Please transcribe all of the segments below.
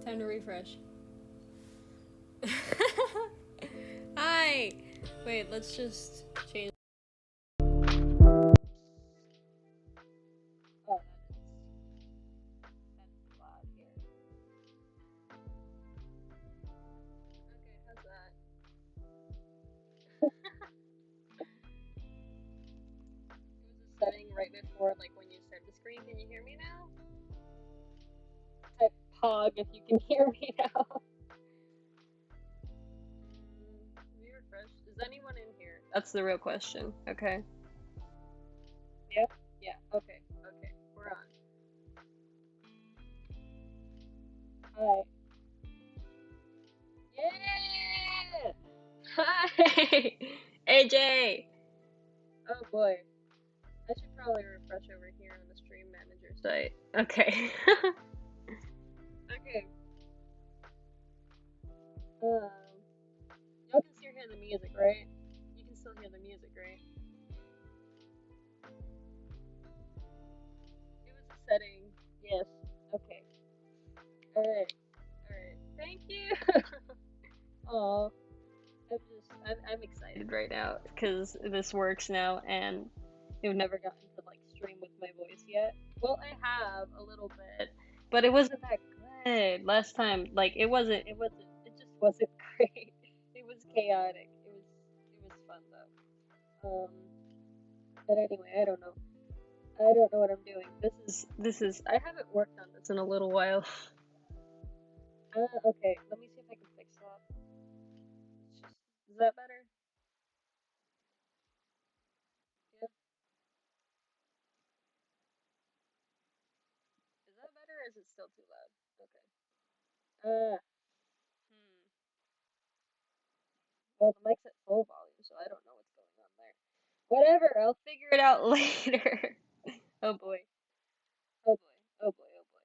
Time to refresh. Hi! Wait, let's just change. Oh, that's loud here. Okay, how's that? It was a setting right before, like when you start the screen. Can you hear me now? Type pog if you can hear me now. Have you refreshed? Is anyone in here? That's the real question. Okay. Yeah? Yeah. Okay. Okay. We're on. Hi. Yeah! Hi! AJ! Oh boy. I should probably refresh over here on the stream manager site. Okay. Okay. Um, y'all can still hear the music, right? You can still hear the music, right? It was a setting. Yes. Okay. Alright. Alright. Thank you. Oh, I'm excited right now because this works now and I've never gotten to like stream with my voice yet. Well, I have a little bit, but it wasn't that good last time. Like it just wasn't great. It was chaotic. It was fun though. But anyway, I don't know. I don't know what I'm doing. This is I haven't worked on this in a little while. Okay. Let me see if I can fix that. Is that better? Yeah. Is that better or is it still too loud? Okay. Hmm. Well, the mic's at full volume, so I don't know what's going on there. Whatever, I'll figure it out later. Oh boy. Oh boy. Oh boy. Oh boy.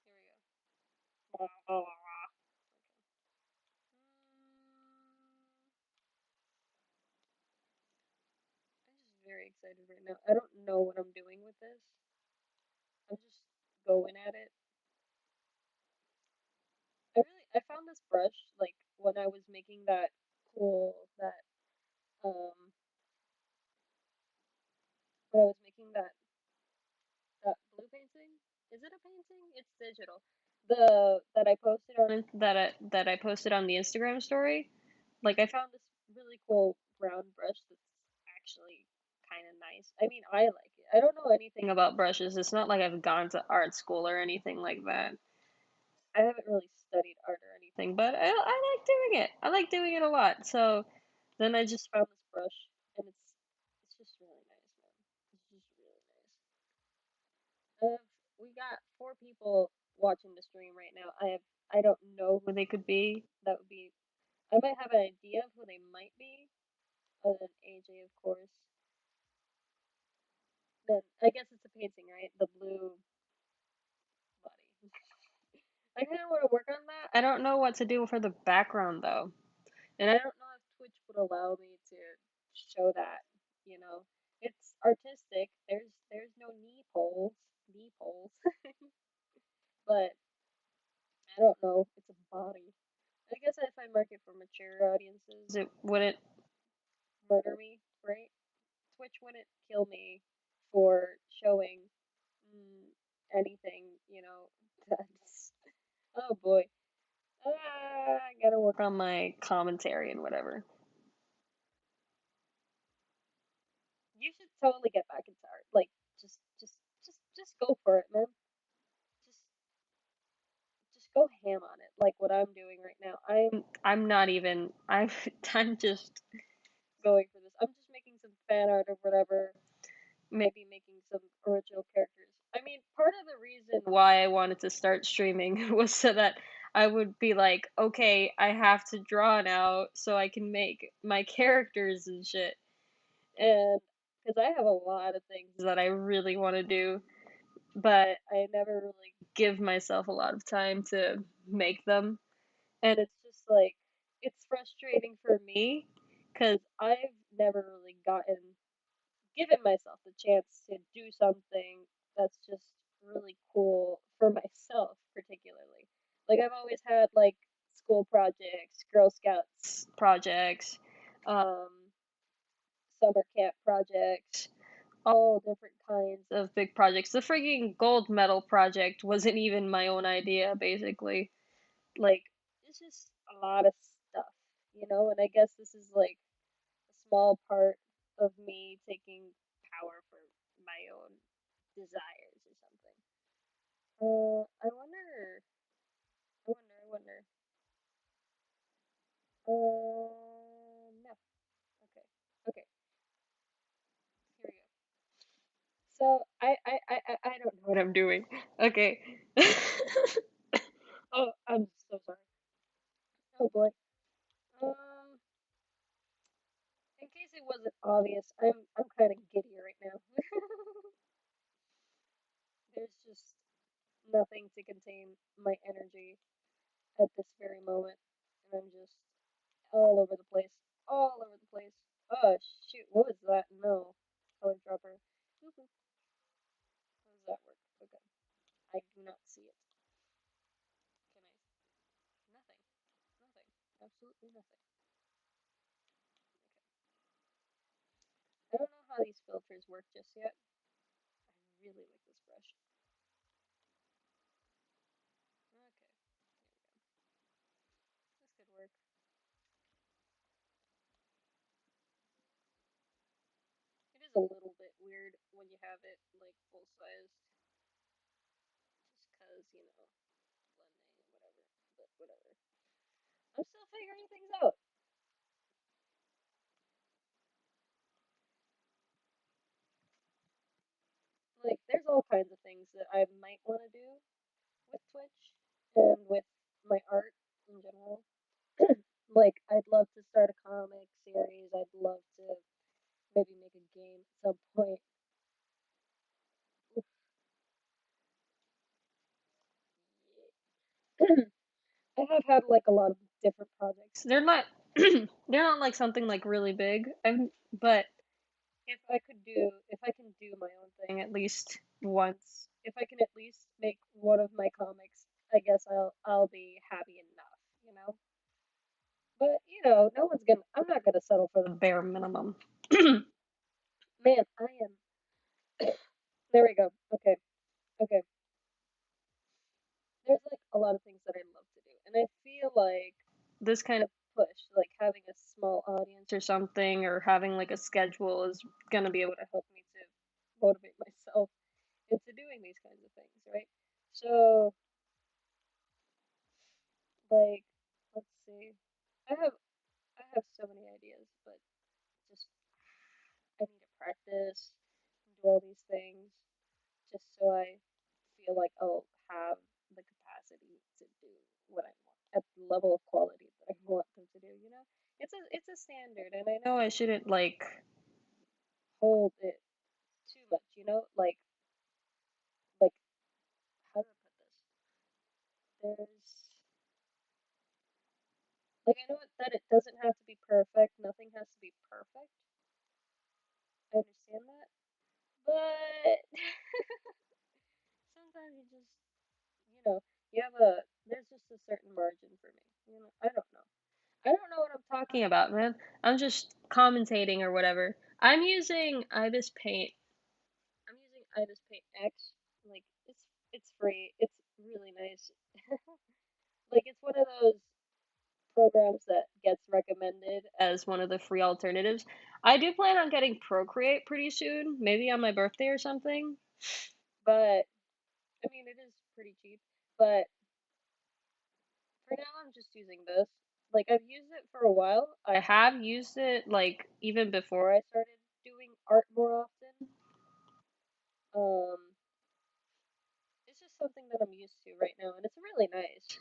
Here we go. Okay. I'm just very excited right now. I don't know what I'm doing with this. I'm just going at it. I found this brush like when I was making cool that um when I was making that blue painting. Is it a painting? It's digital. The that I posted on that I posted on the Instagram story. Like I found this really cool brown brush that's actually kind of nice. I mean, I like it. I don't know anything about brushes. It's not like I've gone to art school or anything like that. I haven't really studied art or anything, but I like doing it. I like doing it a lot. So then I just found this brush, and it's just really nice, man. It's just really nice. We got four people watching the stream right now. I don't know who they could be. That would be I might have an idea of who they might be, other than AJ, of course. Then I guess it's a painting, right? The blue body. I kind of want to work on that. I don't know what to do for the background though, and I don't know if Twitch would allow me to show that. You know, it's artistic. There's no knee poles, but I don't know. It's a body. I guess if I mark it for mature audiences, it wouldn't murder me, right? Twitch wouldn't kill me for showing mm, anything, That's oh boy. I gotta work on my commentary and whatever. You should totally get back into art. Like, just go for it, man. Just, just go ham on it. Like what I'm doing right now. I'm not even. I'm just going for this. I'm just making some fan art or whatever. Maybe making some original characters. I mean, part of the reason why I wanted to start streaming was so that I would be like, okay, I have to draw now so I can make my characters and shit. And because I have a lot of things that I really want to do, but I never really give myself a lot of time to make them. And it's just like, it's frustrating for me because I've never really given myself the chance to do something that's just really cool for myself, particularly. Like I've always had like school projects, Girl Scouts projects, um, summer camp projects, all different kinds of big projects. The freaking gold medal project wasn't even my own idea, basically. Like, it's just a lot of stuff, and I guess this is like a small part of me taking power for my own desires or something. I wonder. No. Okay. Okay. Here we go. So I don't know what I'm doing. Okay. Oh, I'm so sorry. Oh boy. Um, in case it wasn't obvious, I'm kind of giddy right now. There's just nothing to contain my energy at this very moment, and I'm just all over the place, all over the place. Oh shoot, what was that? No, color dropper. How does that work? Okay, I do not see it. Can I? Nothing. Nothing. Absolutely nothing. Okay. I don't know how these filters work just yet. I really like this brush. Okay, this could work. It is a little bit weird when you have it like full sized, just cause blending and whatever. But whatever. I'm still figuring things out. Like, there's all kinds of things that I might want to do with Twitch and with my art in general. Like, I'd love to start a comic series. I'd love to maybe make a game at some point. I have had like a lot of different projects. They're not they're not like something like really big. But if I can do my own thing at least once, if I can at least make one of my comics, I guess I'll be happy enough, you know. But no one's gonna. I'm not gonna settle for the bare minimum. Man, I am. There we go. Okay, okay. There's like a lot of things that I love to do, and I feel like this kind of push, like having a small audience or something, or having like a schedule, is gonna be able to help me to motivate myself into doing these kinds of things, right? So, like, let's see. I have I have so many ideas, but just I need to practice and do all these things just so I feel like I'll have the capacity to do what I want at the level of quality that I want them to do. It's a standard, and I know I shouldn't like hold it too much. Like how do I put this? There's like I know that it doesn't have to be perfect. Nothing has to be perfect. I understand that, but sometimes you have a there's just a certain margin for me. I don't know. I don't know what I'm talking about, man. I'm just commentating or whatever. I'm using Ibis Paint. I'm using Ibis Paint X. Like it's free. It's really nice. Like it's one of those programs that gets recommended as one of the free alternatives. I do plan on getting Procreate pretty soon, maybe on my birthday or something. But I mean, it is pretty cheap. But for now, I'm just using this. Like, I've used it for a while. I have used it, like, even before I started doing art more often. Um, it's just something that I'm used to right now, and it's really nice.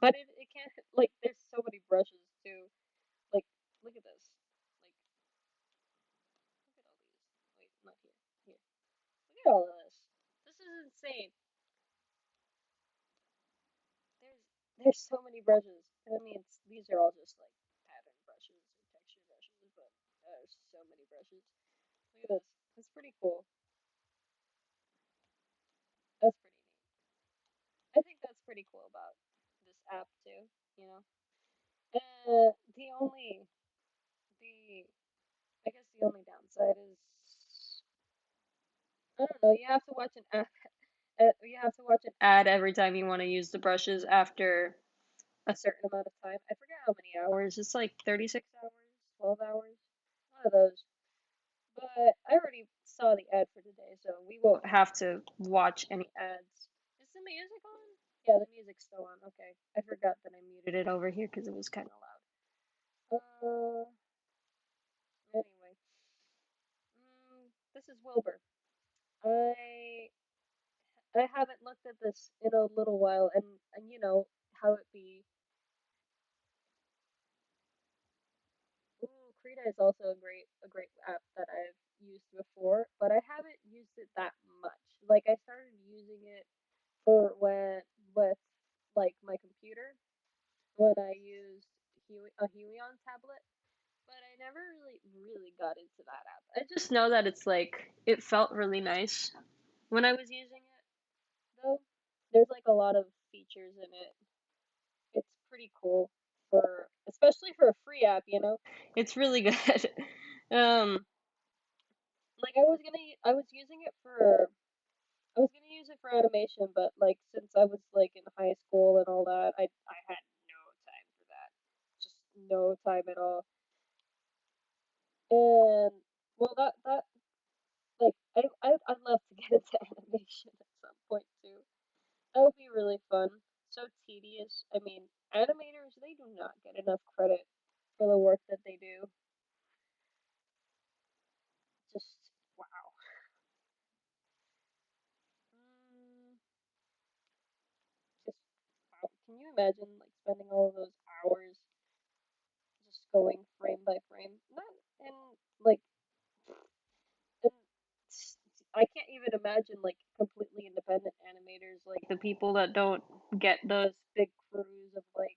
But it can't, like, there's so many brushes, too. Like, look at this. Like, look at all these. Wait, not here. Here. Look at all of this. This is insane. There's so many brushes. I mean, these are all just like pattern brushes or texture brushes, but there's so many brushes. Look at this. That's pretty cool. That's pretty neat. I think that's pretty pretty cool about this app too. You know, the only the I guess the only downside is I don't know. You have to watch an ad. You have to watch an ad every time you want to use the brushes after a certain amount of time. I forget how many hours. It's like 36 hours, 12 hours. One of those. But I already saw the ad for today, so we won't have to watch any ads. Is the music on? Yeah, the music's still on. Okay. I forgot that I muted it over here because it was kind of loud. Anyway. This is Wilbur. I I haven't looked at this in a little while, and you know how it be. Ooh, Krita is also a great app that I've used before, but I haven't used it that much. Like I started using it for when with like my computer when I used a Huion tablet, but I never really got into that app. I just know that it's like it felt really nice when I was using it though. There's like a lot of features in it. It's pretty cool for especially for a free app, you know. It's really good. um like I was using it for I was gonna use it for animation, but like since I was like in high school and all that, I had no time for that. Just no time at all. And well that like I'd love to get into animation at some point too. That would be really fun. So tedious. I mean, animators they do not get enough credit for the work that they do. Just wow. Mm, just wow. Can you imagine like spending all of those hours just going frame by frame? Not and like and I can't even imagine like completely independent animators like the people that don't get those big crews of like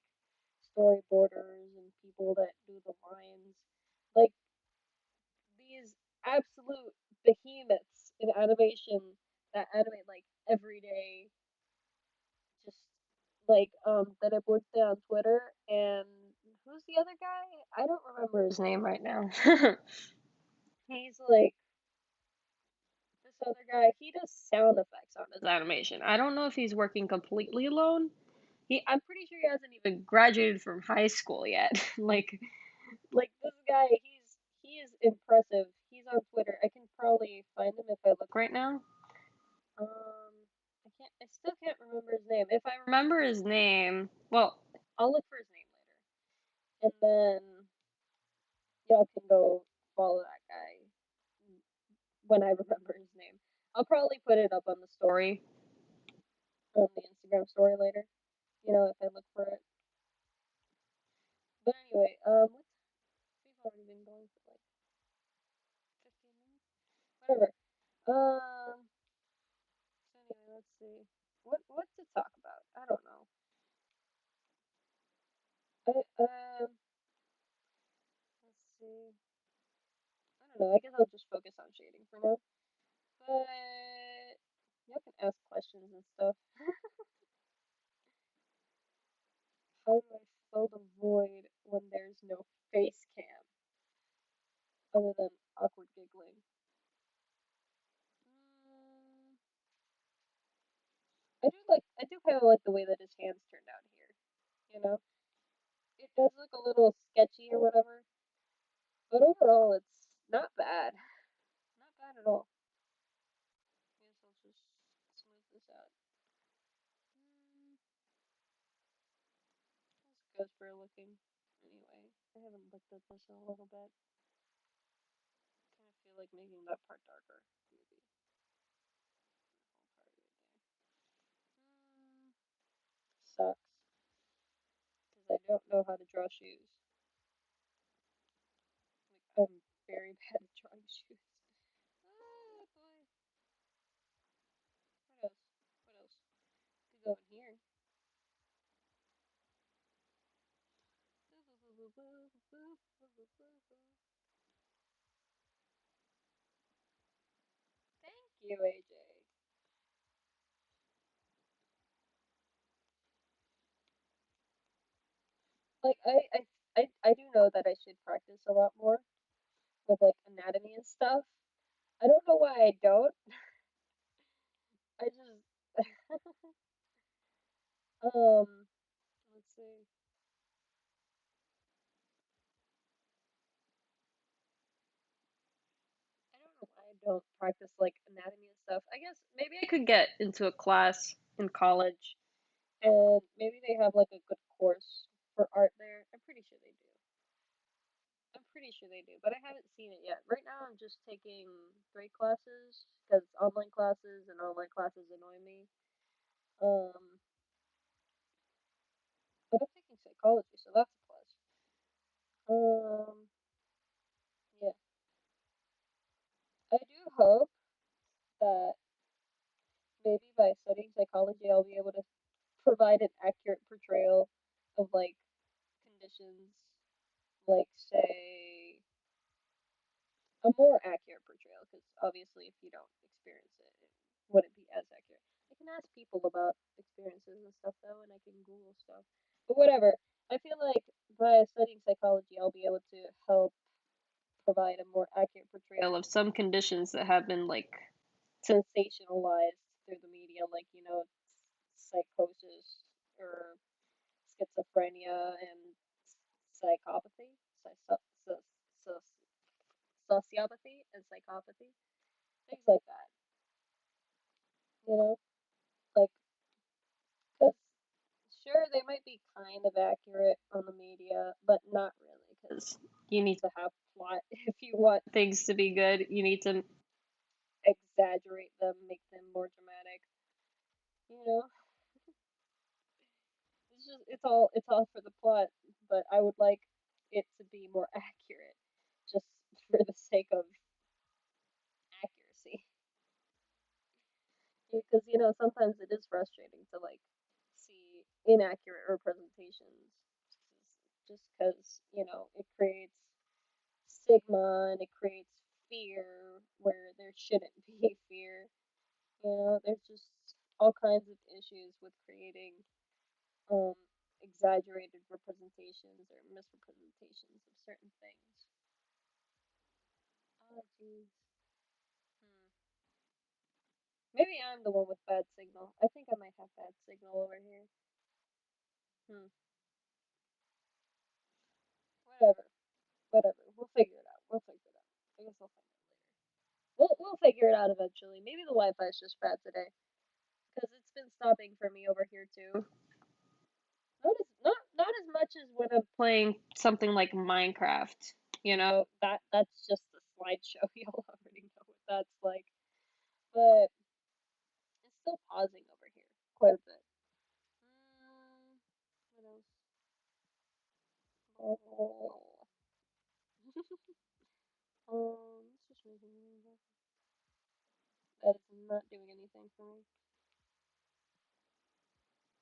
storyboarders and people that do the lines. Like these absolute behemoths in animation that animate like every day just like that I would say on Twitter and who's the other guy? I don't remember his name right now. He's like this other guy. He does sound effects on his animation. I don't know if he's working completely alone. I'm pretty sure he hasn't even graduated from high school yet. like this guy, he is impressive. He's on Twitter. I can probably find him if I look right now. I still can't remember his name. If I remember his name, well, I'll look for his name later, and then y'all can go follow that guy when I remember his name. I'll probably put it up on the story, on the Instagram story later. You know, if I look for it. But anyway, we've already been going for like 15 minutes. Whatever. So anyway, let's see. What to talk about? I don't know. Let's see. I don't know. I guess I'll just focus on shading for now. But y'all can ask questions and stuff. How do I fill the void when there's no face cam other than awkward giggling? Mm, I do kind of like the way that his hands turned out here. You know, it does look a little sketchy or whatever, but overall it's not bad. Not bad at all. I guess I'll just smooth this out. Mm, how's Ghost looking? Anyway, I haven't looked at this in a little bit. Kind of feel like making that part darker, maybe. Whole part right there. Sucks, because I don't know how to draw shoes. Like, I'm very bad at drawing shoes. Oh boy. What else? What else? Could go in here. Thank you, AJ. Like I do know that I should practice a lot more with like anatomy and stuff. I don't know why I don't. I just um let's see. I don't know why I don't practice like anatomy and stuff. I guess maybe I could get into a class in college and maybe they have like a good course for art there. I'm pretty sure they do. I'm pretty sure they do, but I haven't seen it yet. Right now I'm just taking three classes because online classes and online classes annoy me. Um, but I'm taking psychology, so that's a plus. Um, yeah, I do hope that maybe by studying psychology, I'll be able to provide an accurate portrayal of like conditions, like say a more accurate portrayal, because obviously if you don't experience it, it wouldn't be as accurate. I can ask people about experiences and stuff though, and I can Google stuff. But whatever. I feel like by studying psychology, I'll be able to help provide a more accurate portrayal of some conditions that have been like sensationalized through the media, like psychosis or schizophrenia and psychopathy, so- sociopathy and psychopathy, things like that. You know, like 'cause sure they might be kind of accurate on the media, but not really, because you need to have plot if you want things to be good. You need to exaggerate them, make them more dramatic. You know, it's all for the plot, but I would like it to be more accurate, just for the sake of accuracy. Because sometimes it is frustrating to like see inaccurate representations, just because it creates stigma and it creates fear where there shouldn't be fear. There's just all kinds of issues with creating um exaggerated representations or misrepresentations of certain things. Oh jeez. Hmm. Maybe I'm the one with bad signal. I think I might have bad signal over here. Hmm. Whatever. Whatever. We'll figure it out. We'll figure it out. I guess I'll find it later. We'll figure it out eventually. Maybe the Wi-Fi is just bad today because it's been stopping for me over here too. Not as much as when I'm playing something like Minecraft. That's just a slideshow. You'll already know what that's like. But it's still pausing over here quite a bit. What else? Oh. It's just making me. That is not doing anything for me.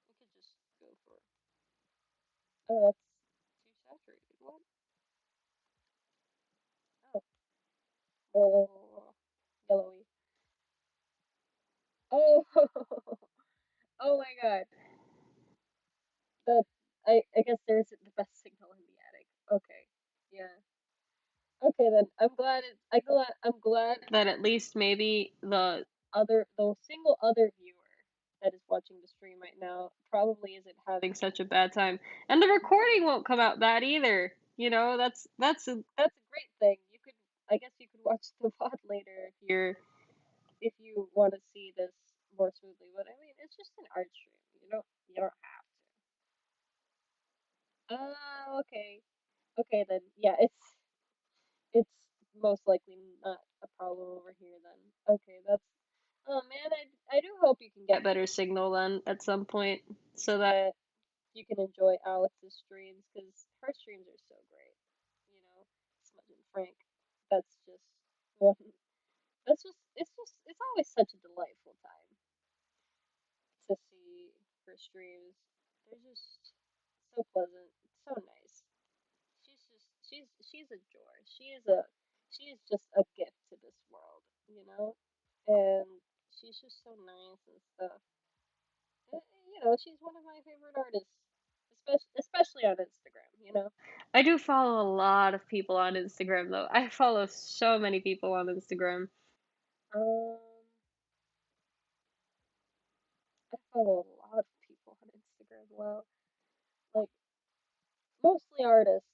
We could just go for. Oh, that's too saturated. What? Oh, oh, yellowy. Oh, oh my God. That I guess there isn't the best signal in the attic. Okay, yeah. Okay then. I'm glad that at least maybe the single other viewer that is watching the stream right now probably isn't having such a bad time, and the recording won't come out bad either. That's a great thing. I guess you could watch the VOD later if you want to see this more smoothly. But I mean, it's just an art stream. You don't have to. Oh, okay. Okay then. Yeah, it's most likely not a problem over here then. Okay, that's. Oh man, I do hope you can get better signal then at some point so that you can enjoy Alex's streams because her streams are so great. You know, Smudge and Frank. That's just one. It's always such a delightful time to see her streams. They're just so pleasant, so nice. She's a joy. She is just a gift to this world, and she's just so nice and stuff. She's one of my favorite artists, especially on Instagram. I do follow a lot of people on Instagram though. I follow so many people on Instagram. Um, I follow a lot of people on Instagram. Wow, like mostly artists.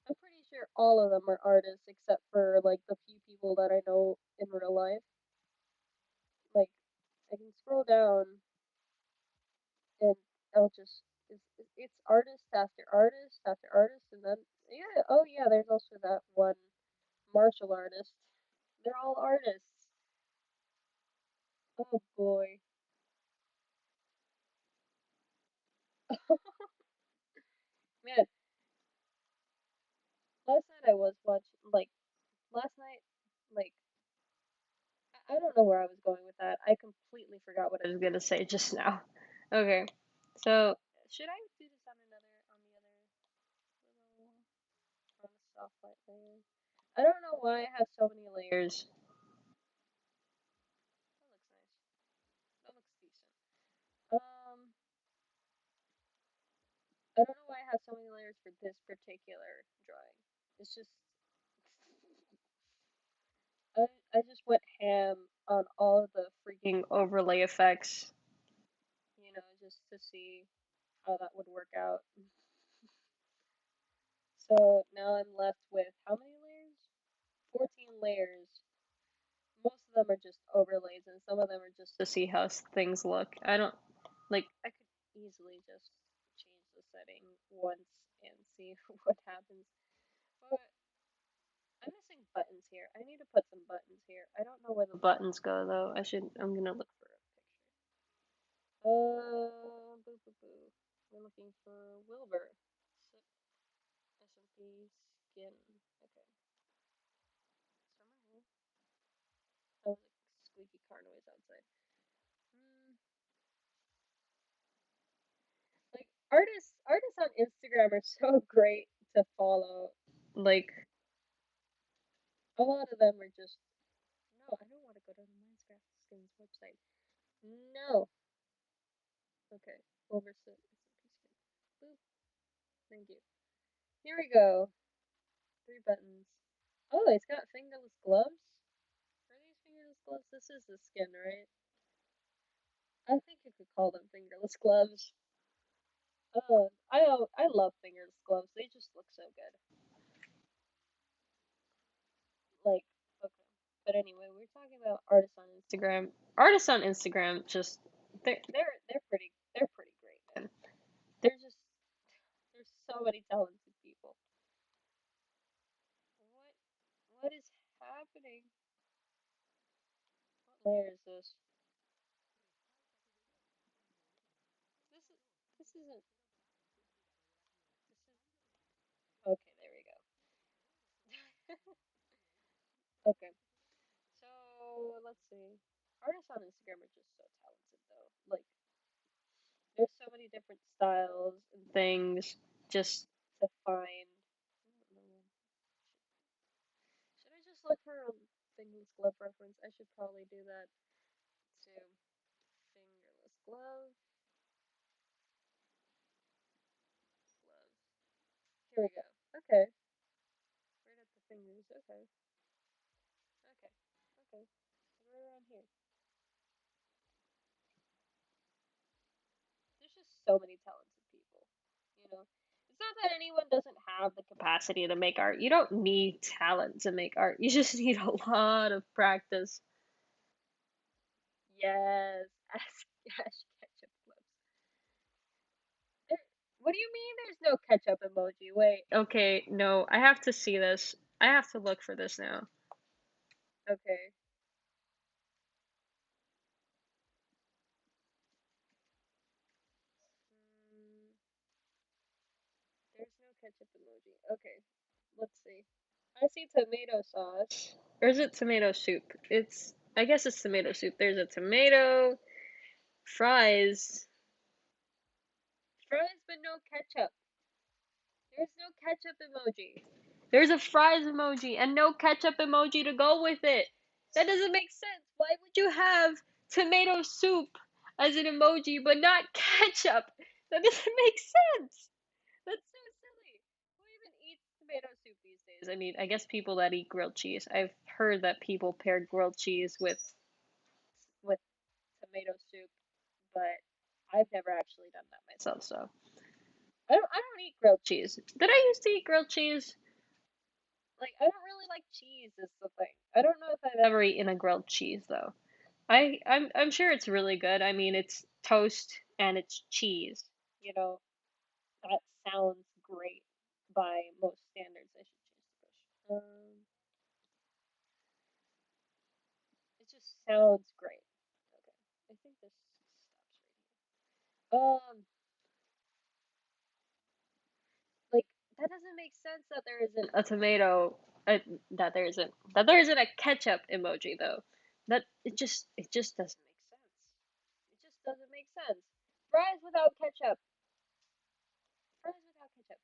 I'm pretty sure all of them are artists except for like the few people that I know in real life. Like I can scroll down and I'll just it's artist after artist after artist, and then yeah, oh yeah, there's also that one martial artist. They're all artists. Oh boy. Man, last night I was watching last night like I don't know where I was going with that. I completely forgot what I was gonna say just now. Okay. So should I do this on the other little on the soft light layer? I don't know why I have so many layers. That looks nice. That looks decent. Um I don't know why I have so many layers for this particular drawing. It's just I I just went ham on all of the freaking overlay effects, just to see how that would work out. So now I'm left with how many layers? 14 layers. Most of them are just overlays, and some of them are just to see how things look. I don't I could easily just change the setting once and see what happens. But I'm missing buttons here. I need to put some buttons here. I don't know where the buttons go though. I'm gonna look for a picture. Boo boo boo. We're looking for Wilbur. S- SMP skin. Okay. Somewhere here. Oh, there's a squeaky car noise outside. Hmm. Like artists on Instagram are so great to follow. Like a lot of them are just no. I don't want to go to the Minecraft Skins website. No. Okay. Wilbur SMP skin. Boop. Thank you. Here we go. Three buttons. Oh, it's got fingerless gloves. Are these fingerless gloves? This is the skin, right? I think you could call them fingerless gloves. I love fingerless gloves. They just look so good. Like, okay. But anyway, we're talking about artists on Instagram. Artists on Instagram just they're pretty great, man. They're just there's so many talented people. What is happening? What layer is this? This isn't this is okay, there we go. Okay. So let's see. Artists on Instagram are just so talented though. Like there's so many different styles and things just to find. I don't know. Should I just look for a fingerless glove reference? I should probably do that too. Fingerless gloves. Here we go. Okay. Right at the fingers. Okay. Okay. Okay. Right around here. There's just so many talented people. You know, it's not that anyone doesn't have the capacity to make art. You don't need talent to make art. You just need a lot of practice. Yes, ask Ash Ketchup Clips. There, what do you mean there's no ketchup emoji? Wait, okay, no, I have to see this. I have to look for this now. Okay. Mm, there's no ketchup emoji. Okay, let's see. I see tomato sauce. Or is it tomato soup? I guess it's tomato soup. There's a tomato, fries, fries, but no ketchup. There's no ketchup emoji. There's a fries emoji and no ketchup emoji to go with it. That doesn't make sense. Why would you have tomato soup as an emoji but not ketchup? That doesn't make sense. That's so silly. Who even eats tomato soup these days? I mean, I guess people that eat grilled cheese. I've heard that people pair grilled cheese with tomato soup, but I've never actually done that myself, so I don't eat grilled cheese. Did I used to eat grilled cheese? Like I don't really like cheese is the thing. I don't know if I've ever eaten a grilled cheese though. I'm sure it's really good. I mean, it's toast and it's cheese. You know, that sounds great by most standards. I should change the push. It just sounds great. Okay, I think this stops right here. Like that doesn't make sense that there isn't a tomato, that there isn't a ketchup emoji though. That it just doesn't make sense. It just doesn't make sense. Fries without ketchup. Fries without ketchup.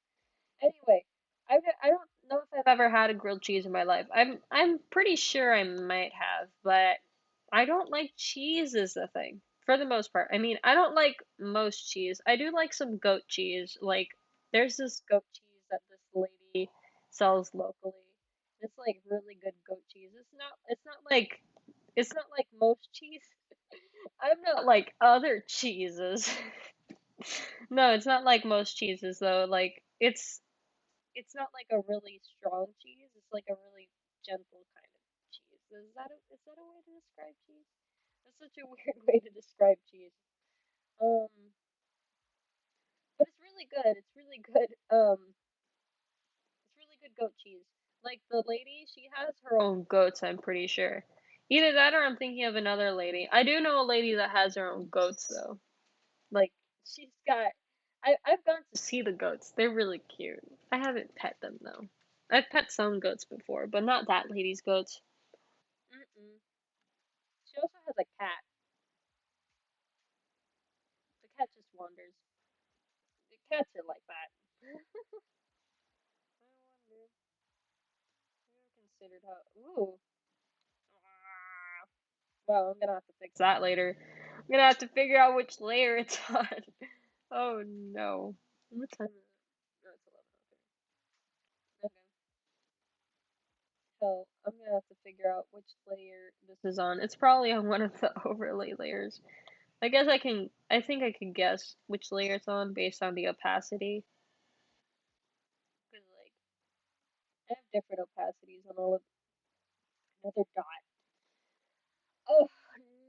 Anyway, I don't know if I've ever had a grilled cheese in my life. I'm pretty sure I might have, but I don't like cheese is the thing. For the most part. I mean, I don't like most cheese. I do like some goat cheese. Like there's this goat cheese that this lady sells locally. It's like really good goat cheese. It's not like most cheese. I'm not like other cheeses. No, it's not like most cheeses though. Like it's not like a really strong cheese. It's like a really gentle kind of cheese. Is that a way to describe cheese? That's such a weird way to describe cheese. Um, but it's really good. It's really good. It's really good goat cheese. Like the lady, she has her own goats. I'm pretty sure. Either that or I'm thinking of another lady. I do know a lady that has her own goats though. Like she's got. I've gone to see the goats. They're really cute. I haven't pet them though. I've pet some goats before, but not that lady's goats. Mm-mm. She also has a cat. The cat just wanders. The cats are like that. I wonder. I never considered how. Ooh. Ah. Well, I'm gonna have to fix that later. I'm gonna have to figure out which layer it's on. Oh no. What time is it? No, it's 11:03. Okay. So I'm gonna have to figure out which layer this is on. It's probably on one of the overlay layers. I think I can guess which layer it's on based on the opacity. Cause like I have different opacities on all of another dot. Oh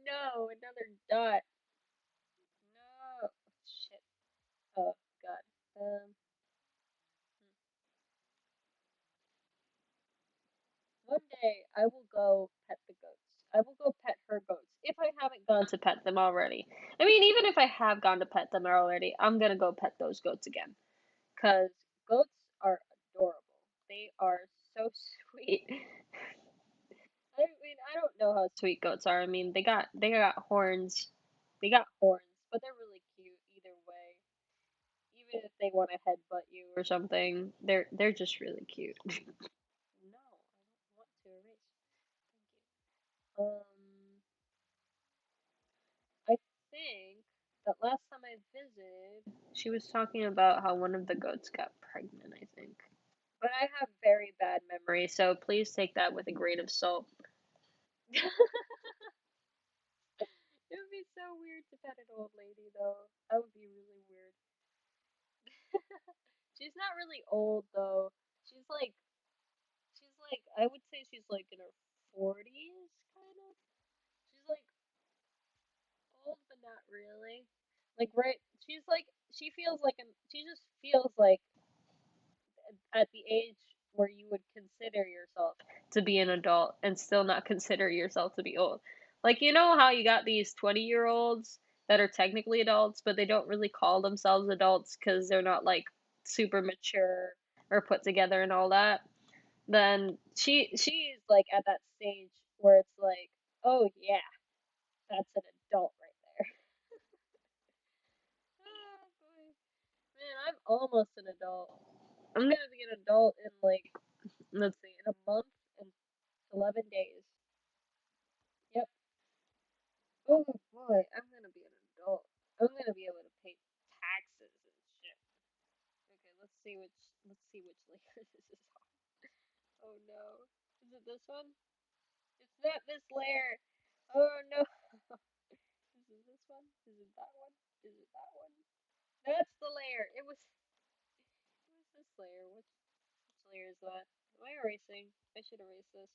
no, another dot. No, shit. Oh god. One day I will go pet the goats. I will go pet her goats if I haven't gone to pet them already. I mean, even if I have gone to pet them already, I'm gonna go pet those goats again. Cause goats are adorable. They are so sweet. I mean, I don't know how sweet goats are. I mean, they got horns. They got horns, but they're really cute either way. Even if they want to headbutt you or something, they're just really cute. No, I don't want to erase. Thank you. I think that last time I visited, she was talking about how one of the goats got pregnant, I think. But I have very bad memory, so please take that with a grain of salt. It would be so weird to pet an old lady, though. That would be really weird. She's not really old, though. She's like, I would say she's like in her 40s, kind of. She's like old, but not really. Like, right? She feels like she just feels like at the age where you would consider yourself to be an adult and still not consider yourself to be old. Like, you know how you got these 20-year-olds that are technically adults, but they don't really call themselves adults because they're not like super mature or put together and all that? Then she's like at that stage where it's like, oh yeah, that's an adult right there. Oh boy. Man, I'm almost an adult. I'm gonna be an adult in like, let's see, in a month and 11 days. Yep. Oh boy, I'm gonna be an adult. I'm gonna be able to pay taxes. let's see which layer this is on. Oh no. Is it this one? It's not this layer. Oh no. Is it this one? Is it that one? Is it that one? That's the layer. It was this layer. Which layer is that? Am I erasing? I should erase this.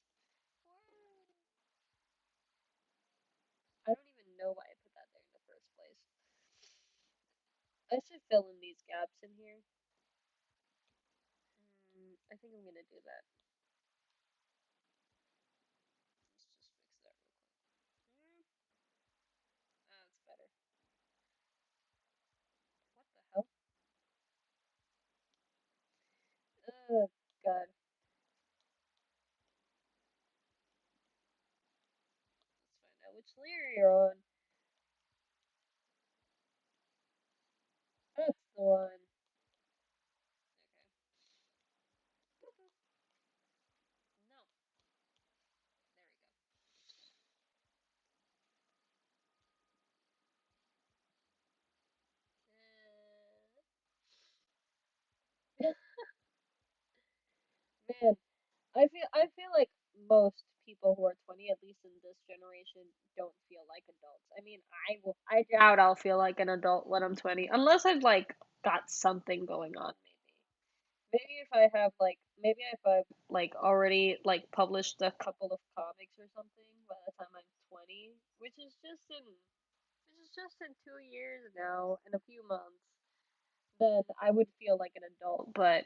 I don't even know why I put that there in the first place. I should fill in these gaps in here. I think I'm gonna do that. Let's just fix that real quick. That's better. What the hell? Oh god. Let's find out which layer you're on. That's the one. Okay. No. There we go. Man, I feel like most people who are 20, at least in this generation, don't feel like adults. I mean, I doubt I'll feel like an adult when I'm 20, unless I've like got something going on, maybe. Maybe if I have like maybe if I've like already like published a couple of comics or something by the time I'm 20, which is just in 2 years now in a few months, then I would feel like an adult. But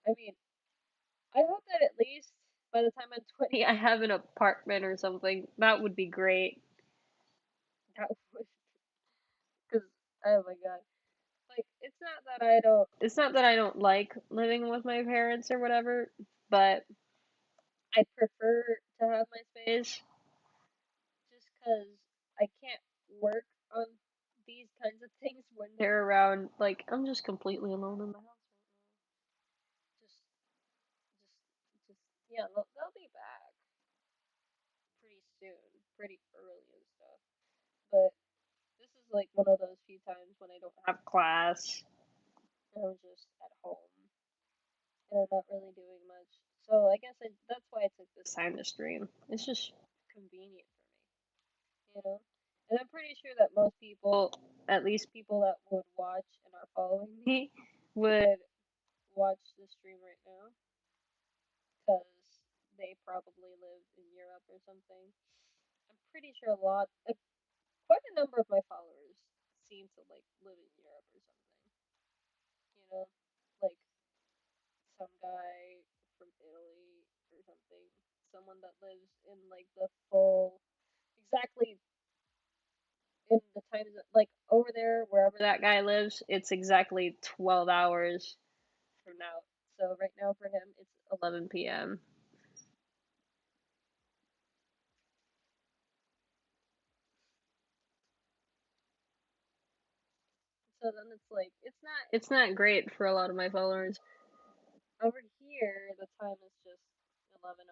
I mean, I hope that at least by the time I'm 20, I have an apartment or something. That would be great. That would, because oh my god, like it's not that I don't like living with my parents or whatever, but I prefer to have my space just because I can't work on these kinds of things when they're around. Like I'm just completely alone in the house right now. Just yeah, they'll be back pretty soon, pretty early and stuff. But this is like one of those few times when I don't have class and I'm just at home and I'm not really doing much. So I guess that's why I took this time to stream. It's just convenient for me. And I'm pretty sure that most people, at least people that would watch and are following me, would watch the stream right now because they probably live in Europe or something. I'm pretty sure quite a number of my followers seem to like live in Europe or something. You know, like some guy from Italy or something, someone that lives in like the full, exactly in the times that, like over there, wherever that guy lives, it's exactly 12 hours from now. So right now for him, it's 11 p.m. So then it's like it's not great for a lot of my followers. Over here, the time is just 11:09,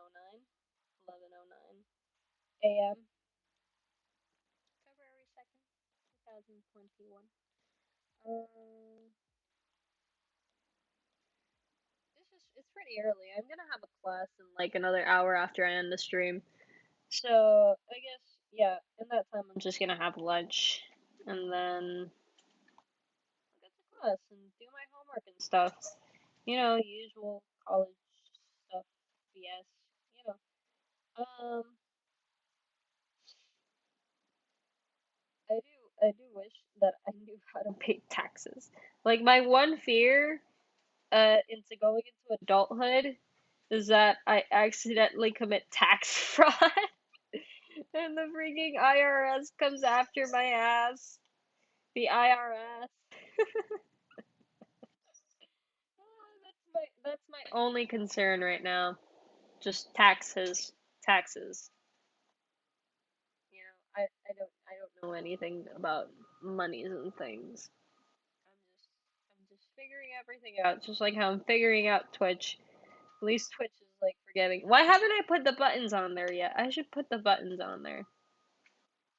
11:09 a.m. February 2nd, 2021. Um, it's pretty early. I'm gonna have a class in like another hour after I end the stream. So I guess yeah, in that time I'm just gonna have lunch and then I'll get to class and do my homework and stuff. Usual college stuff, BS. You know. I do wish that I knew how to pay taxes. Like my one fear into going into adulthood is that I accidentally commit tax fraud and the freaking IRS comes after my ass. The IRS. That's my only concern right now. Just taxes. Taxes. I don't know anything about monies and things. I'm just figuring everything out, just like how I'm figuring out Twitch. At least Twitch is like forgiving. Why haven't I put the buttons on there yet? I should put the buttons on there.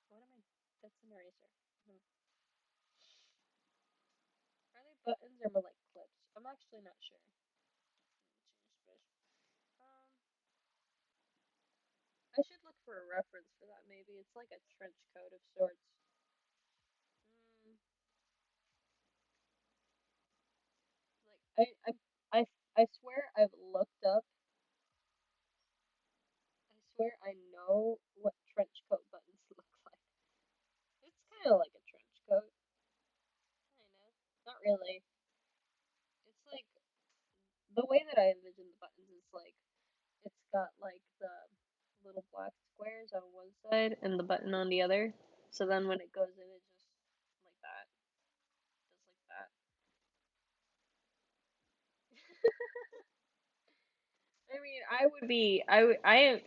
What am I? That's an eraser. Are they buttons or more like clips? I'm actually not sure. Change space. I should look for a reference for that. Maybe it's like a trench coat of sorts. Mm, like I swear I've looked up. I swear I know what trench coat buttons look like. It's kind of like a trench coat, kind of. Not really. It's like the way that I envision the buttons is like it's got like the little black squares on one side and the button on the other. So then when it goes in, it just like that, just like that. I mean, I would be, I would, I am.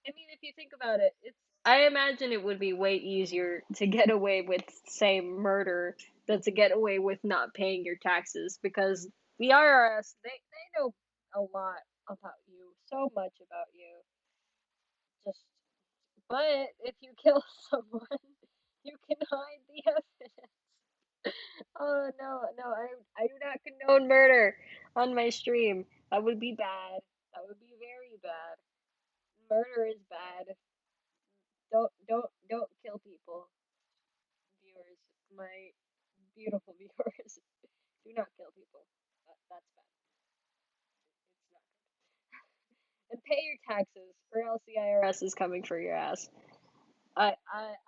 I mean, if you think about it, it's. I imagine it would be way easier to get away with, say, murder than to get away with not paying your taxes because the IRS they know a lot about you, so much about you. Just, but if you kill someone, you can hide the evidence. Oh no, no, I do not condone murder on my stream. That would be bad. That would be very bad. Murder is bad. Don't kill people, viewers. My beautiful viewers, do not kill people. That's bad. It's not good. And pay your taxes, or else the IRS is coming for your ass. I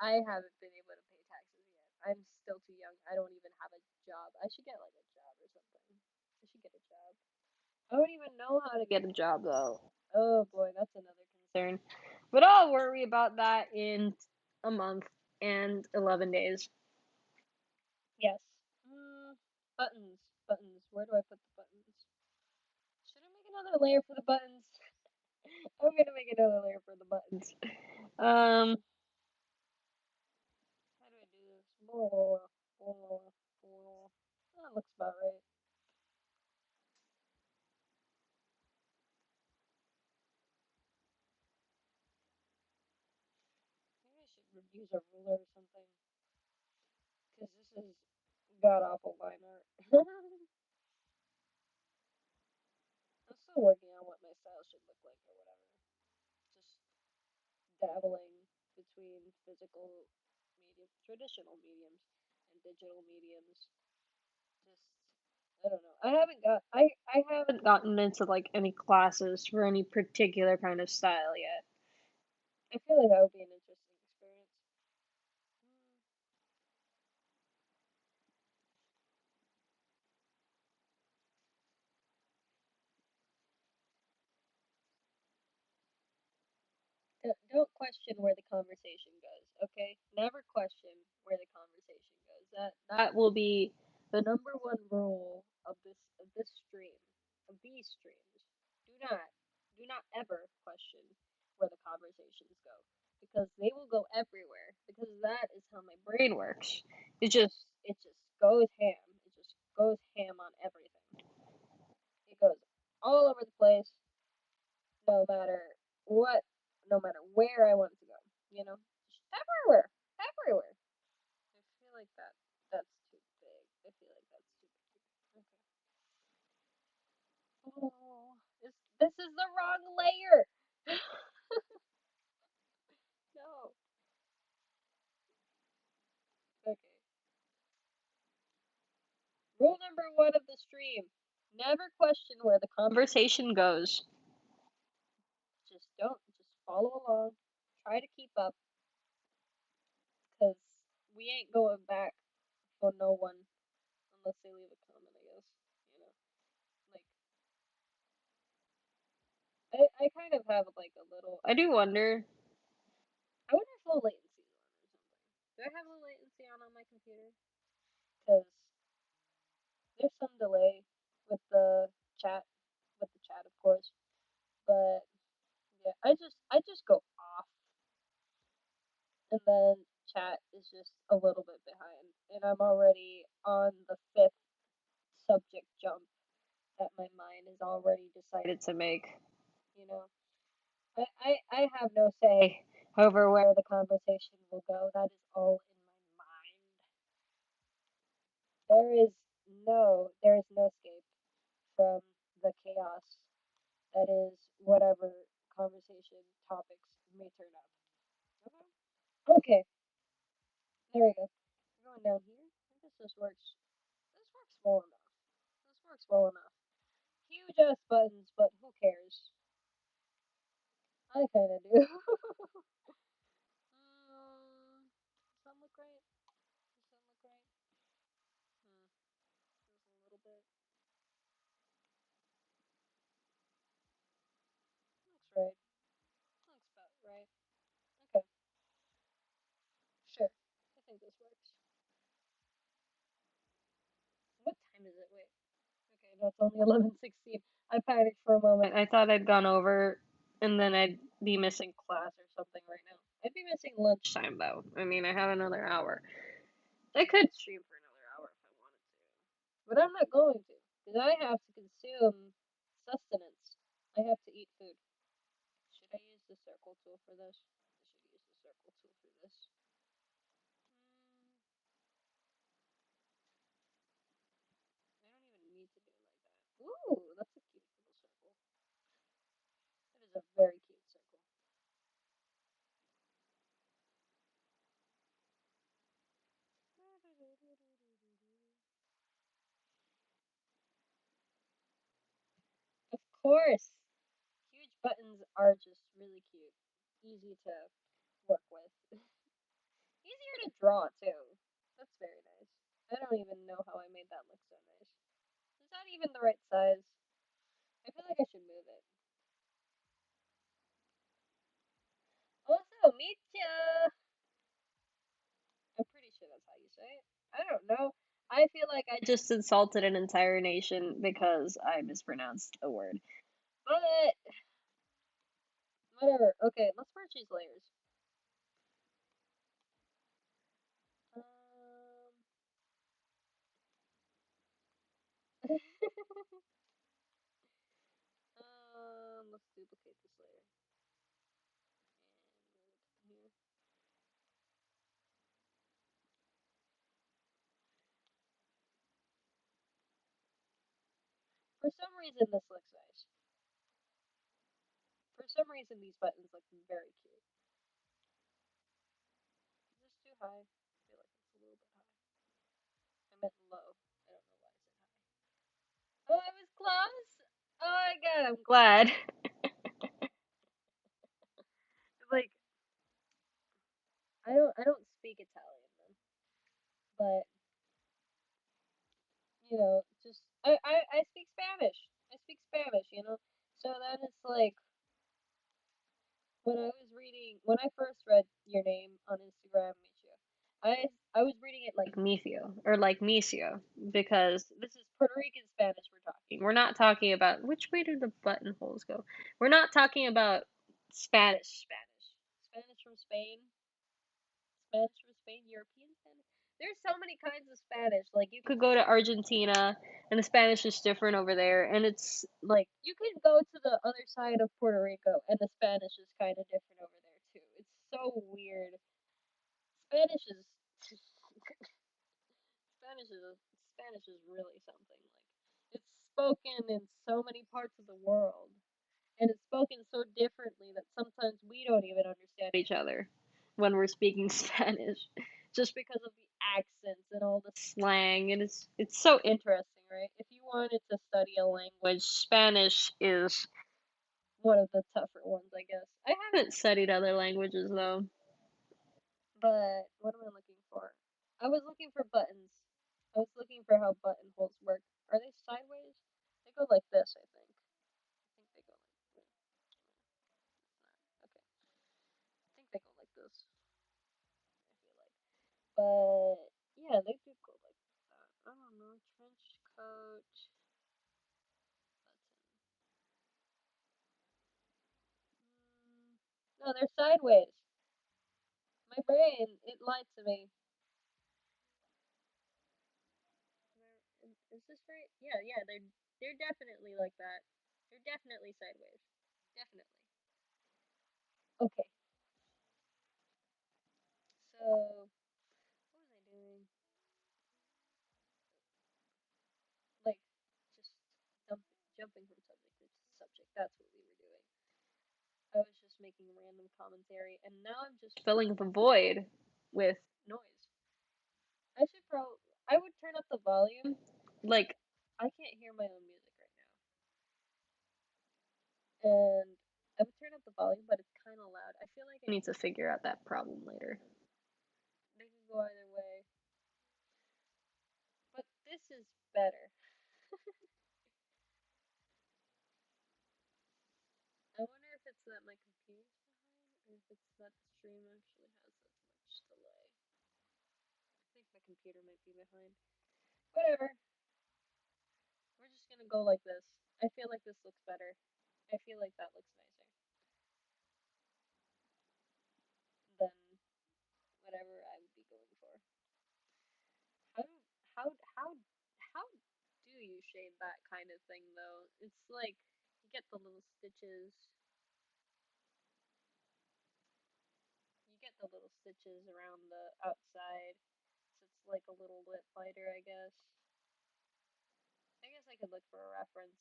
haven't been able to pay taxes yet. I'm still too young. I don't even have a job. I should get like a job or something. I should get a job. I don't even know how to get a job though. Oh boy, that's another concern. But I'll worry about that in a month and 11 days. Yes. Mm, buttons. Buttons. Where do I put the buttons? Should I make another layer for the buttons? I'm gonna make another layer for the buttons. Um, how do I do this? That looks about right. Maybe I should use a ruler or something. Because this is god awful line art. I'm still working on what my style should look like or whatever. Just dabbling between physical medium, traditional mediums, and digital mediums. Just I don't know. I haven't gotten into like any classes for any particular kind of style yet. I feel like that would be an interesting experience. Don't question where the conversation goes, okay? Never question where the conversation goes. That will be the number one rule of this stream, of these streams. Do not do not ever question where the conversations go because they will go everywhere because that is how my brain works. It just goes ham. It just goes ham on everything. It goes all over the place no matter what, no matter where I want it to go. You know, just everywhere, everywhere. I feel like that's too big. I feel like that's too big. Okay. Oh, this is the wrong layer. No. Okay. Rule number one of the stream: never question where the conversation goes. Just don't. Just follow along. Try to keep up, cause we ain't going back for no one unless they leave a comment. I guess. You know, like I kind of have like a little. I do wonder. I wonder if low latency is on or something. Do I have low latency on my computer? Because there's some delay with the chat, with the chat, of course. But yeah, I just go off, and then chat is just a little bit behind, and I'm already on the fifth subject jump that my mind has already decided to make. You know, I have no say over where the conversation will go. That is all in my mind. There is No, there is no escape from the chaos that is whatever conversation topics may turn up. Okay, there we go. We're going down here. I guess this works. This works well enough. This works well enough. Huge ass buttons, but who cares? I kinda do. Does that look right? Does that look right? Hmm. Just a little bit. Looks right. Looks about right. Okay. Sure. I think this works. What time is it? Wait. Okay, no, it's only 11:16. I panicked for a moment. I thought I'd gone over, and then I'd be missing class or something right now. I'd be missing lunchtime though. I mean, I have another hour. I could stream for another hour if I wanted to, but I'm not going to, because I have to consume sustenance. I have to eat food. Should I use the circle tool for this? I should use the circle tool for this. I don't even need to do it like that. Ooh, that's a cute little circle. That is a very cute circle. Of course, huge buttons are just really cute. Easy to work with. Easier to draw too. That's very nice. I don't even know how I made that look so nice. Is that even the right size? I feel like I should move it. Also, Mitya! I'm pretty sure that's how you say it. I don't know. I feel like I just insulted an entire nation because I mispronounced a word. But, whatever. Okay, let's merge these layers. Um, let's duplicate this layer. And move it here. For some reason, this looks nice. For some reason, these buttons look very cute. Is this too high? I feel like it's a little bit high. I meant low. I don't know why I said high. Oh, I was close. Oh my god, I'm glad. Like, I don't speak Italian, man, but just I speak Spanish. I speak Spanish, you know. So then it's like when I first read your name on Instagram, Michio, I was reading it like Micio or like Micio because this is Puerto Rican Spanish we're talking. We're not talking about which way do the buttonholes go. We're not talking about Spanish. Spanish from Spain. Spanish from Spain, European Spanish. There's so many kinds of Spanish. Like you could go to Argentina and the Spanish is different over there, and it's like you could go to the other side of Puerto Rico and the Spanish is kind of different over there too. It's so weird. Spanish is Spanish is Spanish is really something. Like it's spoken in so many parts of the world, and it's spoken so differently that sometimes we don't even understand each other when we're speaking Spanish, just because of the accents and all the slang. And it's so interesting, right? If you wanted to study a language, Spanish is one of the tougher ones, I guess. I haven't studied other languages though, but what am I looking for? I was looking for buttons. I was looking for how buttonholes work. Are they sideways? They go like this, I think. I think they go like. Okay. I think they go like this. I feel like. But yeah, they do go like that. I don't know. Trench coat button. No, they're sideways. My brain, it lied to me. Is this right? Yeah, yeah. They're definitely like that. They're definitely sideways. Definitely. Okay. So what was I doing? jumping from subject to subject. That's what we were doing. I was just making random commentary, and now I'm just filling the void with noise. I should probably. I would turn up the volume. Like, I can't hear my own music right now, and I would turn up the volume, but it's kind of loud. I feel like I need to figure out that problem later. They can go either way, but this is better. I wonder if it's that my computer's behind, or if it's that the stream actually has this much delay. I think my computer might be behind. Whatever. We're just gonna go like this. I feel like this looks better. I feel like that looks nicer than whatever I would be going for. How do how how do you shade that kind of thing though? It's like you get the little stitches. You get the little stitches around the outside. So it's like a little bit lighter, I guess. I guess I could look for a reference.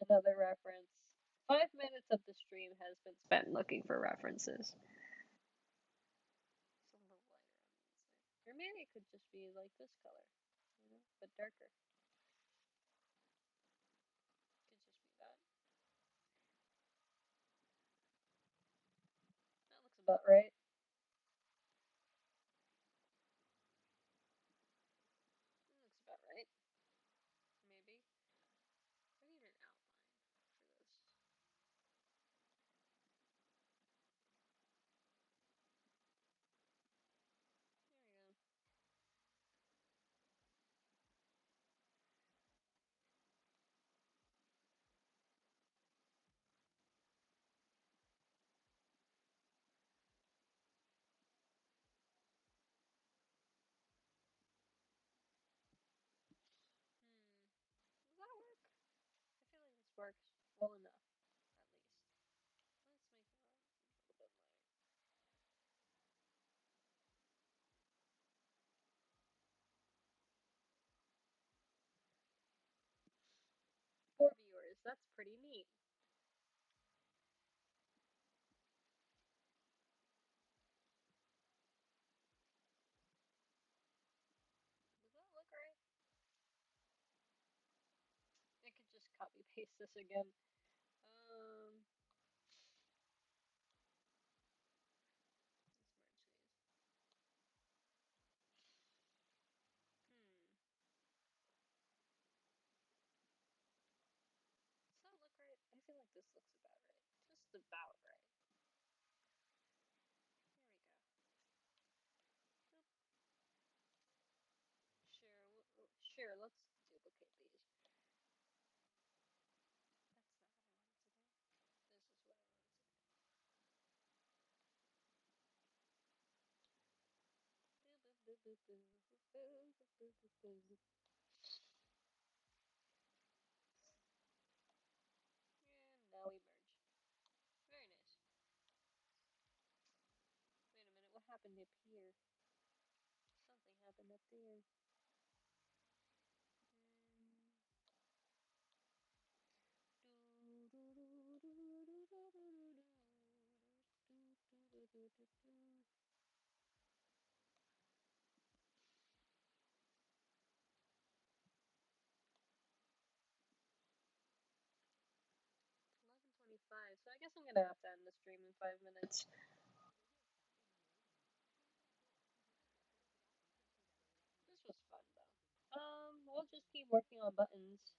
Another reference. 5 minutes of the stream has been spent looking for references. It's a little lighter on the inside. Or maybe it could just be like this color, but darker. Could just be that. That looks about right. That looks about right. Maybe. I need an outline for this. There we go. 'Does that work? I feel like this works well enough, at least. Let's make that a little bit lighter. 4 viewers. That's pretty neat. Does that look right? I could just copy paste this again. Um, let's merge these. Hmm. Does that look right? I feel like this looks about right. Just about right. There we go. Boop. Sure, let's duplicate these. That's not what I wanted to do. This is what I wanted to do. And now we merge. Very nice. Wait a minute, what happened up here? Something happened up there. Mm. 11:25. So I guess I'm gonna have to end the stream in 5 minutes. This was fun though. We'll just keep working on buttons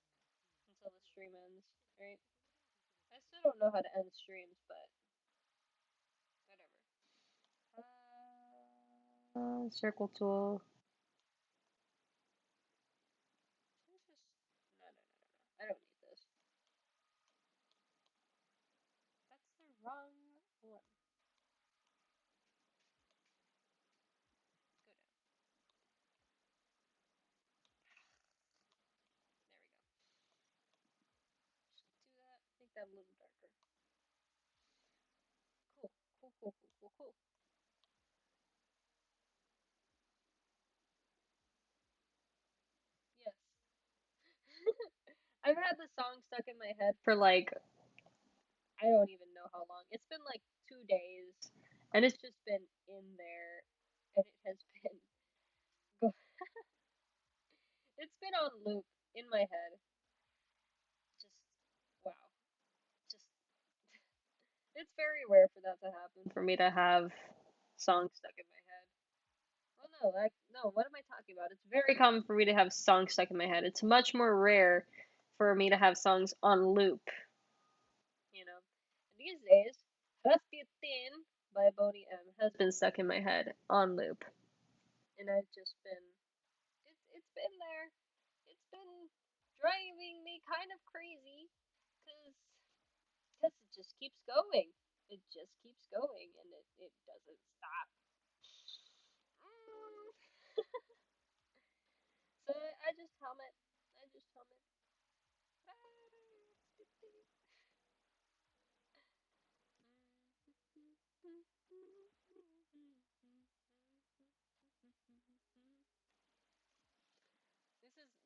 until the stream ends, right? I still don't know how to end streams, but whatever. Circle tool. Let's just no. I don't need this. That's the wrong one. Go down. There we go. Just do that. Make that a little darker. Cool. Yes. I've had the song stuck in my head for like I don't even know how long. It's been like 2 days, and it's just been in there, and it has been go- it's been on loop in my head. Just wow, just it's very rare for that to happen for me to have songs stuck in my head. Oh no, no, what am I talking about? It's very common for me to have songs stuck in my head. It's much more rare for me to have songs on loop, you know. These days, Rasputin by Boney M has been stuck in my head on loop, and I've just been it's been there. It's been driving me kind of crazy because it just keeps going. It just keeps going, and it doesn't stop. Mm. So I just hum it. I just hum it.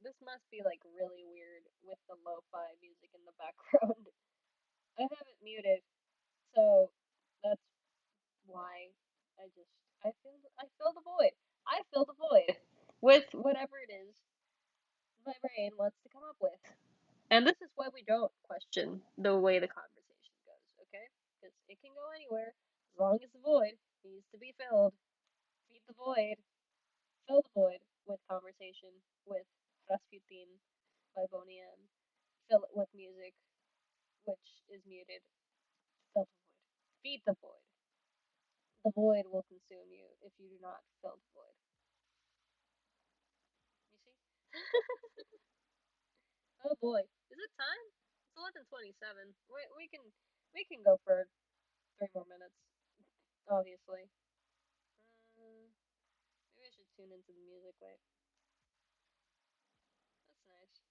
This must be like really weird with the lo-fi music in the background. I have it muted, so that's why I fill the void. I fill the void with whatever it is my brain wants to come up with. And this is why we don't question the way the conversation goes, okay? Because it can go anywhere as long as the void needs to be filled. Feed the void, fill the void with conversation with Rasputin by Boney M. Fill it with music, which is muted. Fill the void. Feed the void. The void will consume you if you do not fill the void. You see? Oh boy, is it time? It's 11:27. We can go for 3 more minutes, obviously. Maybe I should tune into the music. Wait, that's nice.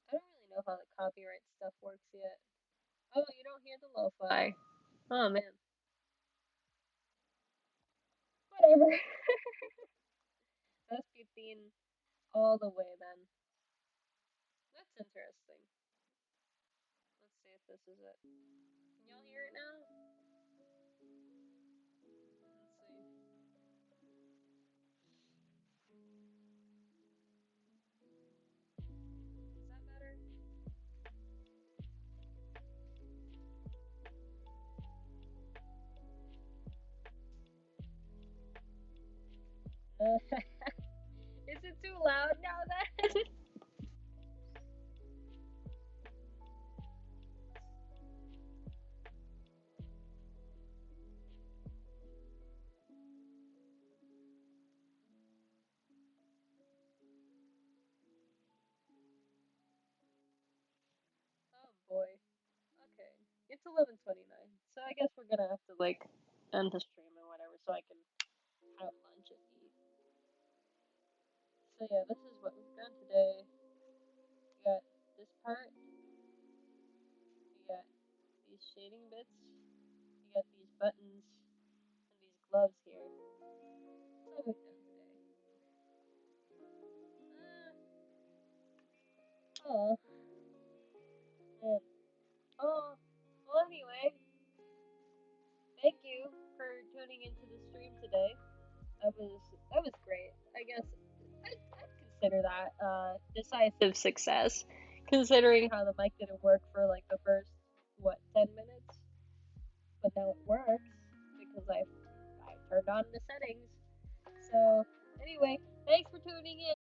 I don't really know how the copyright stuff works yet. Oh, you don't hear the lo-fi. Oh man. Whatever. That's 15 all the way then. That's interesting. Let's see if this is it. Can y'all hear it now? Let's see. Is that better? Is it too loud now then? Oh boy. Okay. It's 11:29. So I guess we're gonna have to like end the stream and whatever so I can have lunch and eat. So yeah, this is what we've done today. We got this part, we got these shading bits, we got these buttons, and these gloves here. That's all we've done today. Oh, man. Oh, well anyway, thank you for tuning into the stream today. That was great. I guess I'd consider that decisive success, considering how the mic didn't work for like the first what 10 minutes, but now it works because I turned on the settings. So anyway, thanks for tuning in.